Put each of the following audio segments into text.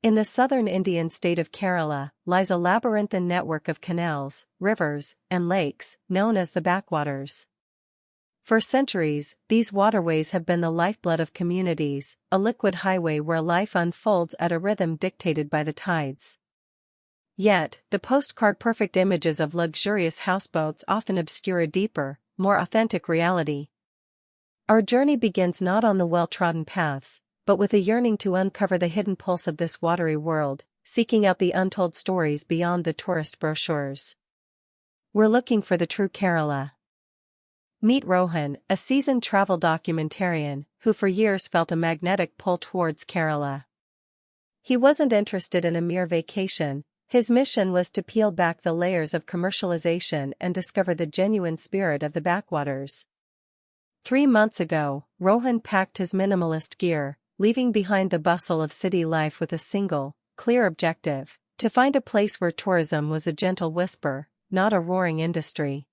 In the southern Indian state of Kerala lies a labyrinthine network of canals, rivers, and lakes, known as the backwaters. For centuries, these waterways have been the lifeblood of communities, a liquid highway where life unfolds at a rhythm dictated by the tides. Yet, the postcard-perfect images of luxurious houseboats often obscure a deeper, more authentic reality. Our journey begins not on the well-trodden paths, but with a yearning to uncover the hidden pulse of this watery world, seeking out the untold stories beyond the tourist brochures. We're looking for the true Kerala. Meet Rohan, a seasoned travel documentarian, who for years felt a magnetic pull towards Kerala. He wasn't interested in a mere vacation, his mission was to peel back the layers of commercialization and discover the genuine spirit of the backwaters. 3 months ago, Rohan packed his minimalist gear, leaving behind the bustle of city life with a single, clear objective: to find a place where tourism was a gentle whisper, not a roaring industry.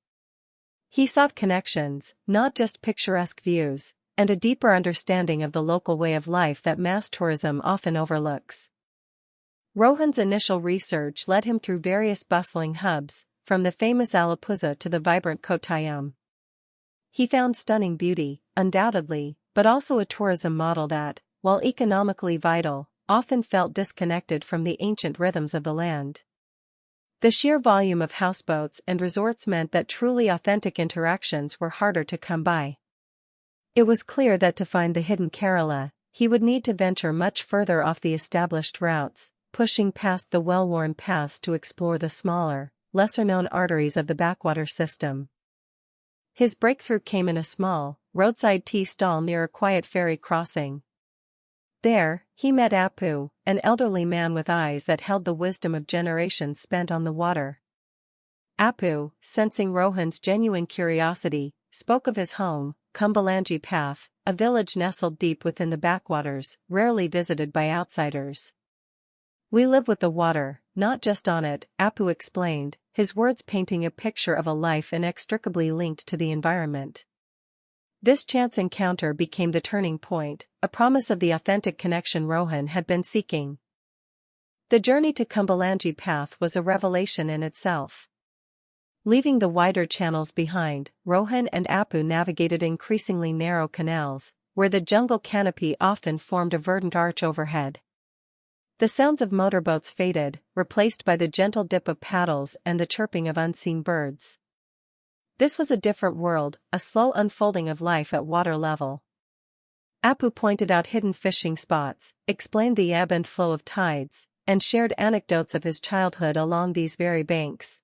He sought connections, not just picturesque views, and a deeper understanding of the local way of life that mass tourism often overlooks. Rohan's initial research led him through various bustling hubs, from the famous Alleppey to the vibrant Kottayam. He found stunning beauty, undoubtedly, but also a tourism model that, while economically vital, often felt disconnected from the ancient rhythms of the land. The sheer volume of houseboats and resorts meant that truly authentic interactions were harder to come by. It was clear that to find the hidden Kerala, he would need to venture much further off the established routes, pushing past the well-worn paths to explore the smaller, lesser-known arteries of the backwater system. His breakthrough came in a small, roadside tea stall near a quiet ferry crossing. There, he met Appu, an elderly man with eyes that held the wisdom of generations spent on the water. Appu, sensing Rohan's genuine curiosity, spoke of his home, Kumarakom Path, a village nestled deep within the backwaters, rarely visited by outsiders. "We live with the water, not just on it," Appu explained, his words painting a picture of a life inextricably linked to the environment. This chance encounter became the turning point, a promise of the authentic connection Rohan had been seeking. The journey to Kumarakom Path was a revelation in itself. Leaving the wider channels behind, Rohan and Appu navigated increasingly narrow canals, where the jungle canopy often formed a verdant arch overhead. The sounds of motorboats faded, replaced by the gentle dip of paddles and the chirping of unseen birds. This was a different world, a slow unfolding of life at water level. Appu pointed out hidden fishing spots, explained the ebb and flow of tides, and shared anecdotes of his childhood along these very banks.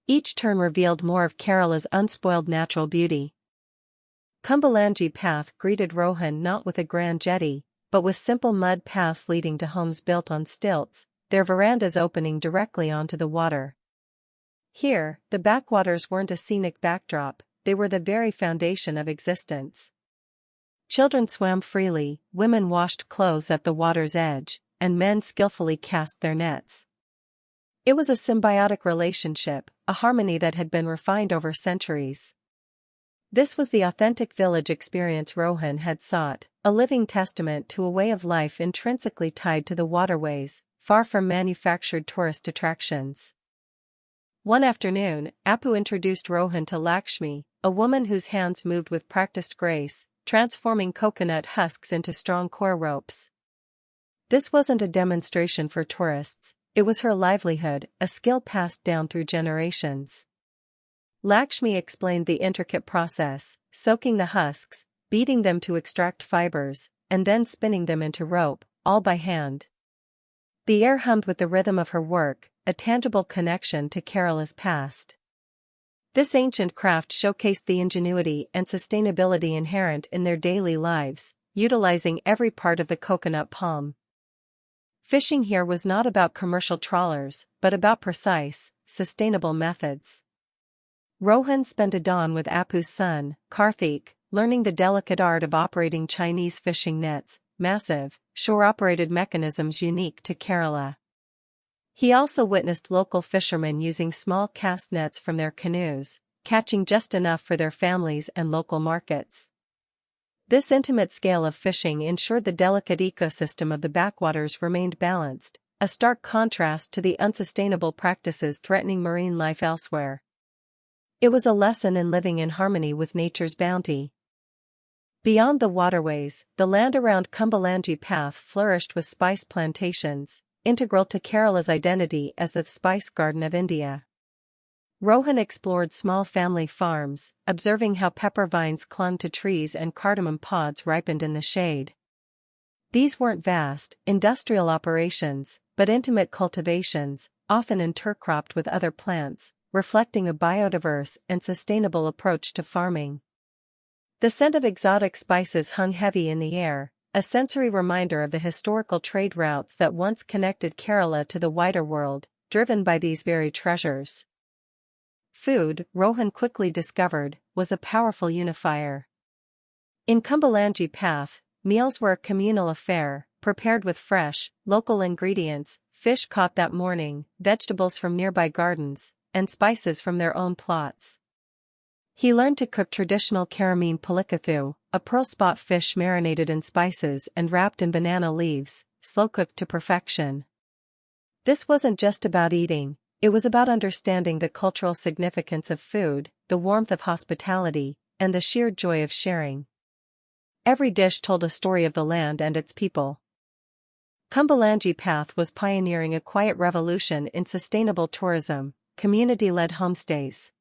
Each turn revealed more of Kerala's unspoiled natural beauty. Kumarakom Path greeted Rohan not with a grand jetty, but with simple mud paths leading to homes built on stilts, their verandas opening directly onto the water. Here, the backwaters weren't a scenic backdrop, they were the very foundation of existence. Children swam freely, women washed clothes at the water's edge, and men skillfully cast their nets. It was a symbiotic relationship, a harmony that had been refined over centuries. This was the authentic village experience Rohan had sought, a living testament to a way of life intrinsically tied to the waterways, far from manufactured tourist attractions. One afternoon, Appu introduced Rohan to Lakshmi, a woman whose hands moved with practiced grace, transforming coconut husks into strong core ropes. This wasn't a demonstration for tourists, it was her livelihood, a skill passed down through generations. Lakshmi explained the intricate process, soaking the husks, beating them to extract fibers, and then spinning them into rope, all by hand. The air hummed with the rhythm of her work, a tangible connection to Kerala's past. This ancient craft showcased the ingenuity and sustainability inherent in their daily lives, utilizing every part of the coconut palm. Fishing here was not about commercial trawlers, but about precise, sustainable methods. Rohan spent a dawn with Appu's son, Karthik, learning the delicate art of operating Chinese fishing nets, massive, shore-operated mechanisms unique to Kerala. He also witnessed local fishermen using small cast nets from their canoes, catching just enough for their families and local markets. This intimate scale of fishing ensured the delicate ecosystem of the backwaters remained balanced, a stark contrast to the unsustainable practices threatening marine life elsewhere. It was a lesson in living in harmony with nature's bounty. Beyond the waterways, the land around Kumarakom Path flourished with spice plantations, integral to Kerala's identity as the spice garden of India. Rohan explored small family farms, observing how pepper vines clung to trees and cardamom pods ripened in the shade. These weren't vast, industrial operations, but intimate cultivations, often intercropped with other plants, reflecting a biodiverse and sustainable approach to farming. The scent of exotic spices hung heavy in the air, a sensory reminder of the historical trade routes that once connected Kerala to the wider world, driven by these very treasures. Food, Rohan quickly discovered, was a powerful unifier. In Kumarakom Path, meals were a communal affair, prepared with fresh, local ingredients, fish caught that morning, vegetables from nearby gardens, and spices from their own plots. He learned to cook traditional caramine pulikathu, a pearl spot fish marinated in spices and wrapped in banana leaves, slow-cooked to perfection. This wasn't just about eating, it was about understanding the cultural significance of food, the warmth of hospitality, and the sheer joy of sharing. Every dish told a story of the land and its people. Kumarakom Path was pioneering a quiet revolution in sustainable tourism, community-led homestays.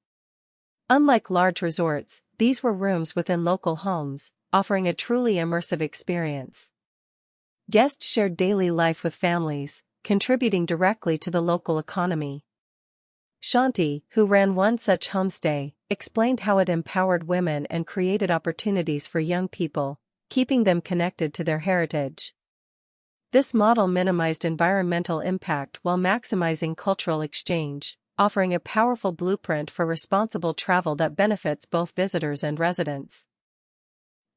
Unlike large resorts, these were rooms within local homes, offering a truly immersive experience. Guests shared daily life with families, contributing directly to the local economy. Shanti, who ran one such homestay, explained how it empowered women and created opportunities for young people, keeping them connected to their heritage. This model minimized environmental impact while maximizing cultural exchange, offering a powerful blueprint for responsible travel that benefits both visitors and residents.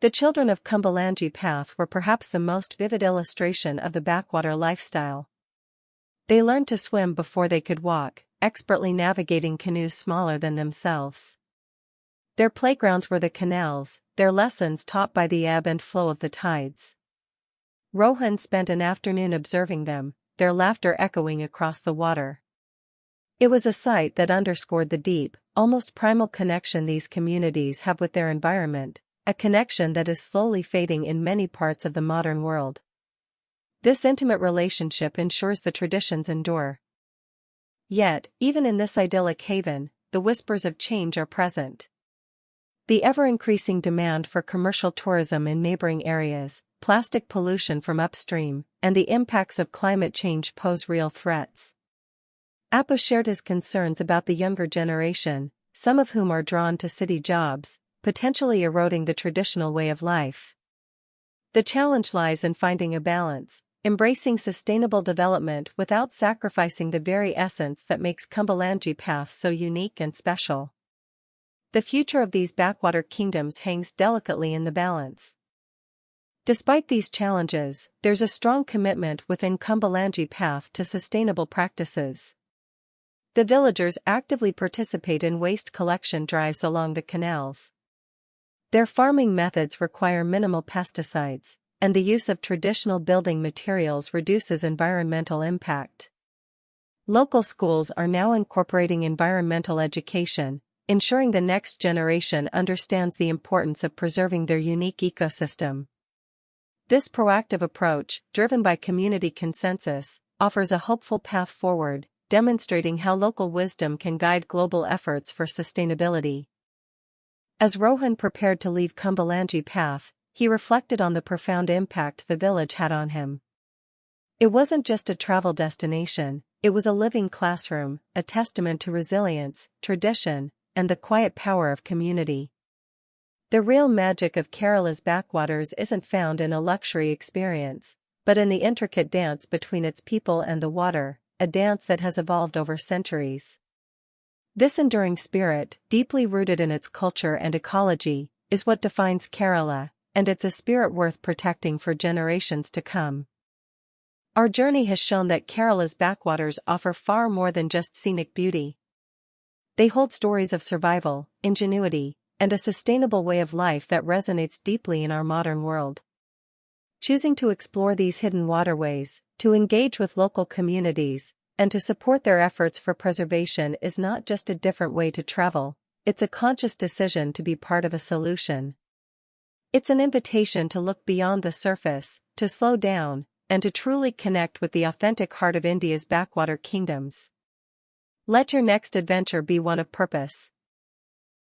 The children of Kumarakom Path were perhaps the most vivid illustration of the backwater lifestyle. They learned to swim before they could walk, expertly navigating canoes smaller than themselves. Their playgrounds were the canals, their lessons taught by the ebb and flow of the tides. Rohan spent an afternoon observing them, their laughter echoing across the water. It was a sight that underscored the deep, almost primal connection these communities have with their environment, a connection that is slowly fading in many parts of the modern world. This intimate relationship ensures the traditions endure. Yet, even in this idyllic haven, the whispers of change are present. The ever-increasing demand for commercial tourism in neighboring areas, plastic pollution from upstream, and the impacts of climate change pose real threats. Apu shared his concerns about the younger generation, some of whom are drawn to city jobs, potentially eroding the traditional way of life. The challenge lies in finding a balance, embracing sustainable development without sacrificing the very essence that makes Kumarakom Path so unique and special. The future of these backwater kingdoms hangs delicately in the balance. Despite these challenges, there's a strong commitment within Kumarakom Path to sustainable practices. The villagers actively participate in waste collection drives along the canals. Their farming methods require minimal pesticides, and the use of traditional building materials reduces environmental impact. Local schools are now incorporating environmental education, ensuring the next generation understands the importance of preserving their unique ecosystem. This proactive approach, driven by community consensus, offers a hopeful path forward, demonstrating how local wisdom can guide global efforts for sustainability. As Rohan prepared to leave Kumarakom Path, he reflected on the profound impact the village had on him. It wasn't just a travel destination, it was a living classroom, a testament to resilience, tradition, and the quiet power of community. The real magic of Kerala's backwaters isn't found in a luxury experience, but in the intricate dance between its people and the water, a dance that has evolved over centuries. This enduring spirit, deeply rooted in its culture and ecology, is what defines Kerala, and it's a spirit worth protecting for generations to come. Our journey has shown that Kerala's backwaters offer far more than just scenic beauty. They hold stories of survival, ingenuity, and a sustainable way of life that resonates deeply in our modern world. Choosing to explore these hidden waterways, to engage with local communities, and to support their efforts for preservation is not just a different way to travel, it's a conscious decision to be part of a solution. It's an invitation to look beyond the surface, to slow down, and to truly connect with the authentic heart of India's backwater kingdoms. Let your next adventure be one of purpose.